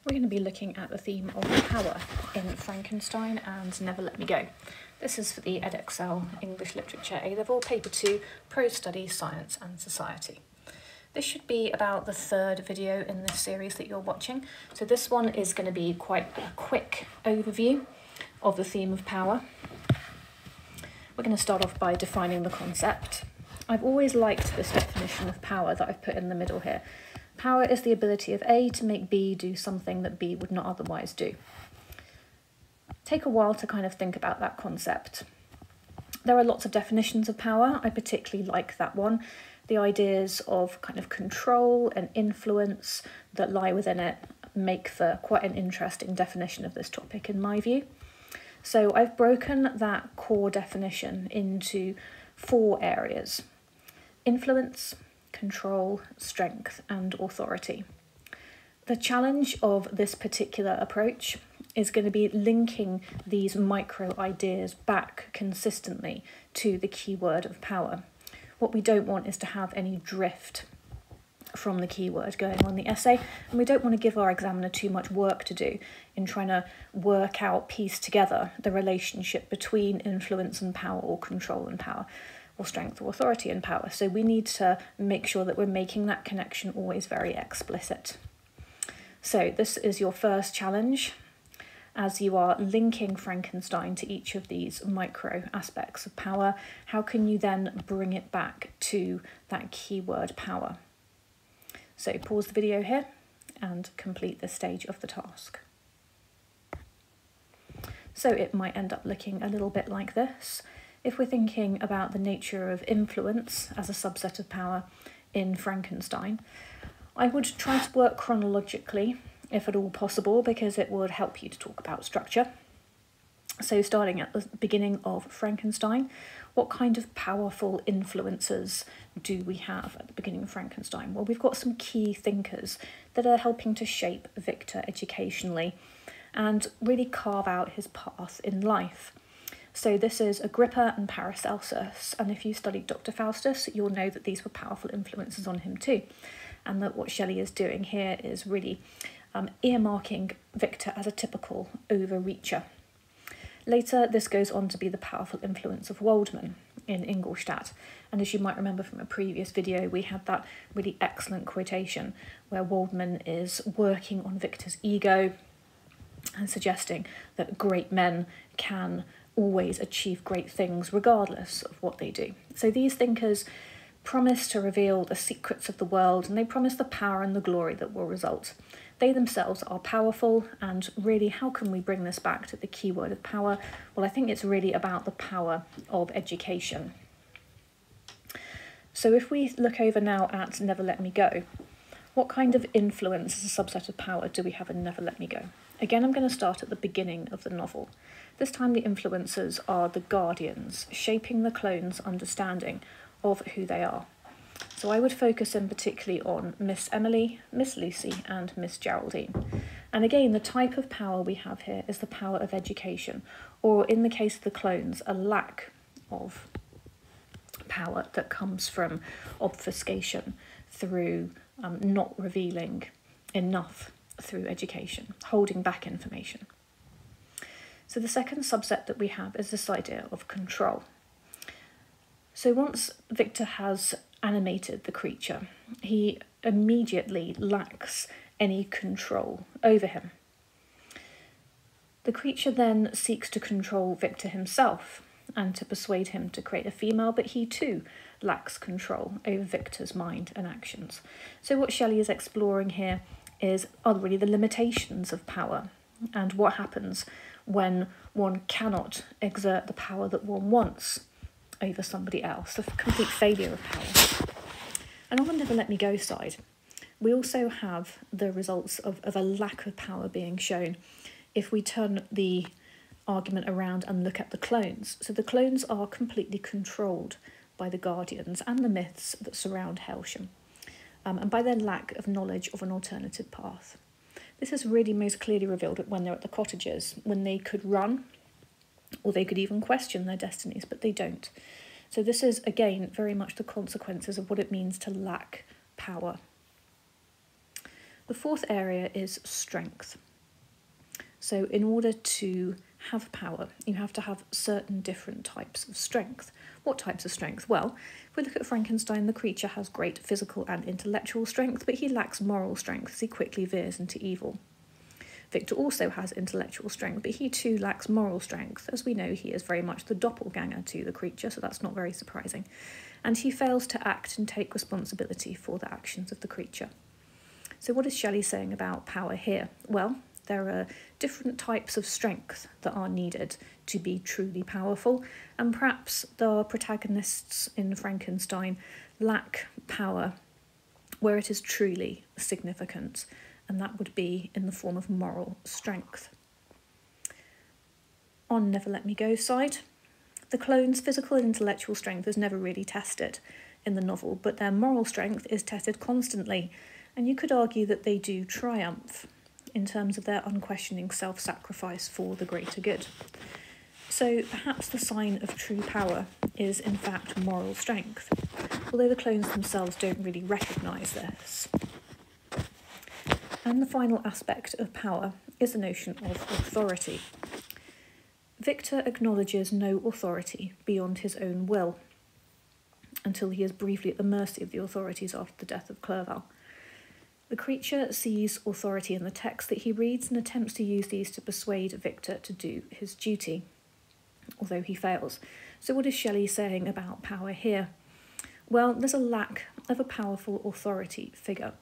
We're going to be looking at the theme of power in Frankenstein and Never Let Me Go. This is for the Edexcel English Literature A-Level, Paper 2, Prose Study, Science and Society. This should be about the third video in this series that you're watching. So this one is going to be quite a quick overview of the theme of power. We're going to start off by defining the concept. I've always liked this definition of power that I've put in the middle here. Power is the ability of A to make B do something that B would not otherwise do. Take a while to kind of think about that concept. There are lots of definitions of power. I particularly like that one. The ideas of kind of control and influence that lie within it make for quite an interesting definition of this topic in my view. So I've broken that core definition into 4 areas: influence, control, strength and authority. The challenge of this particular approach is going to be linking these micro ideas back consistently to the keyword of power. What we don't want is to have any drift from the keyword going on the essay, and we don't want to give our examiner too much work to do in trying to work out, piece together the relationship between influence and power, or control and power, or strength or authority and power. So we need to make sure that we're making that connection always very explicit. So this is your first challenge as you are linking Frankenstein to each of these micro aspects of power. How can you then bring it back to that keyword power? So pause the video here and complete this stage of the task. So it might end up looking a little bit like this. If we're thinking about the nature of influence as a subset of power in Frankenstein, I would try to work chronologically, if at all possible, because it would help you to talk about structure. So starting at the beginning of Frankenstein, what kind of powerful influences do we have at the beginning of Frankenstein? Well, we've got some key thinkers that are helping to shape Victor educationally and really carve out his path in life. So this is Agrippa and Paracelsus, and if you studied Dr. Faustus, you'll know that these were powerful influences on him too, and that what Shelley is doing here is really earmarking Victor as a typical overreacher. Later, this goes on to be the powerful influence of Waldman in Ingolstadt, and as you might remember from a previous video, we had that really excellent quotation where Waldman is working on Victor's ego and suggesting that great men can always achieve great things regardless of what they do. So these thinkers promise to reveal the secrets of the world, and they promise the power and the glory that will result. They themselves are powerful, and really, how can we bring this back to the keyword of power? Well, I think it's really about the power of education. So if we look over now at Never Let Me Go, what kind of influence as a subset of power do we have in Never Let Me Go? Again, I'm going to start at the beginning of the novel. This time the influencers are the guardians, shaping the clones' understanding of who they are. So I would focus in particularly on Miss Emily, Miss Lucy and Miss Geraldine. And again, the type of power we have here is the power of education, or in the case of the clones, a lack of power that comes from obfuscation through not revealing enough through education, holding back information. So the second subset that we have is this idea of control. So once Victor has animated the creature, he immediately lacks any control over him. The creature then seeks to control Victor himself and to persuade him to create a female, but he too lacks control over Victor's mind and actions. So what Shelley is exploring here are really the limitations of power and what happens when one cannot exert the power that one wants over somebody else, the complete failure of power. And on the Never Let Me Go side, we also have the results of a lack of power being shown if we turn the argument around and look at the clones. So the clones are completely controlled by the guardians and the myths that surround Helsham, and by their lack of knowledge of an alternative path. This is really most clearly revealed when they're at the cottages, when they could run, or they could even question their destinies, but they don't. So this is, again, very much the consequences of what it means to lack power. The fourth area is strength. So in order to have power, you have to have certain different types of strength. What types of strength? Well, if we look at Frankenstein, the creature has great physical and intellectual strength, but he lacks moral strength as he quickly veers into evil. Victor also has intellectual strength, but he too lacks moral strength. As we know, he is very much the doppelganger to the creature, so that's not very surprising. And he fails to act and take responsibility for the actions of the creature. So what is Shelley saying about power here? Well, there are different types of strength that are needed to be truly powerful, and perhaps the protagonists in Frankenstein lack power where it is truly significant, and that would be in the form of moral strength. On Never Let Me Go's side, the clones' physical and intellectual strength is never really tested in the novel, but their moral strength is tested constantly, and you could argue that they do triumph in terms of their unquestioning self-sacrifice for the greater good. So perhaps the sign of true power is in fact moral strength, although the clones themselves don't really recognise this. And the final aspect of power is the notion of authority. Victor acknowledges no authority beyond his own will, until he is briefly at the mercy of the authorities after the death of Clerval. The creature sees authority in the text that he reads and attempts to use these to persuade Victor to do his duty, although he fails. So what is Shelley saying about power here? Well, there's a lack of a powerful authority figure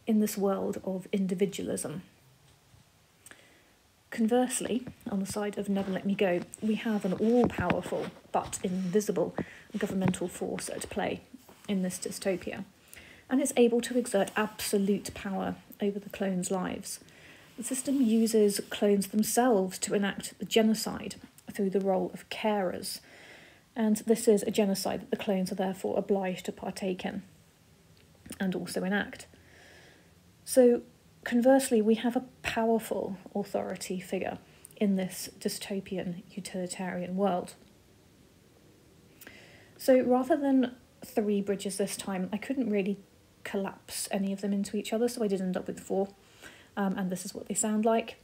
in this world of individualism. Conversely, on the side of Never Let Me Go, we have an all-powerful but invisible governmental force at play in this dystopia, and is able to exert absolute power over the clones' lives. The system uses clones themselves to enact the genocide through the role of carers, and this is a genocide that the clones are therefore obliged to partake in and also enact. So, conversely, we have a powerful authority figure in this dystopian utilitarian world. So rather than 3 bridges this time, I couldn't really collapse any of them into each other, so I did end up with 4, and this is what they sound like.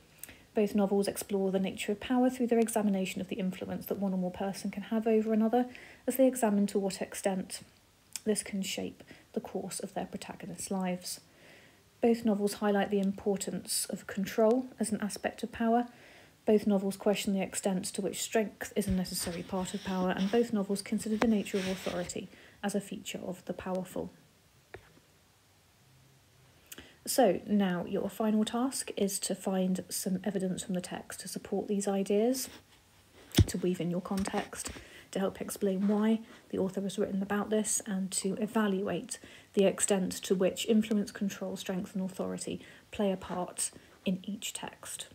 Both novels explore the nature of power through their examination of the influence that one or more person can have over another, as they examine to what extent this can shape the course of their protagonists' lives. Both novels highlight the importance of control as an aspect of power. Both novels question the extent to which strength is a necessary part of power, and both novels consider the nature of authority as a feature of the powerful. So now your final task is to find some evidence from the text to support these ideas, to weave in your context, to help explain why the author has written about this, and to evaluate the extent to which influence, control, strength and authority play a part in each text.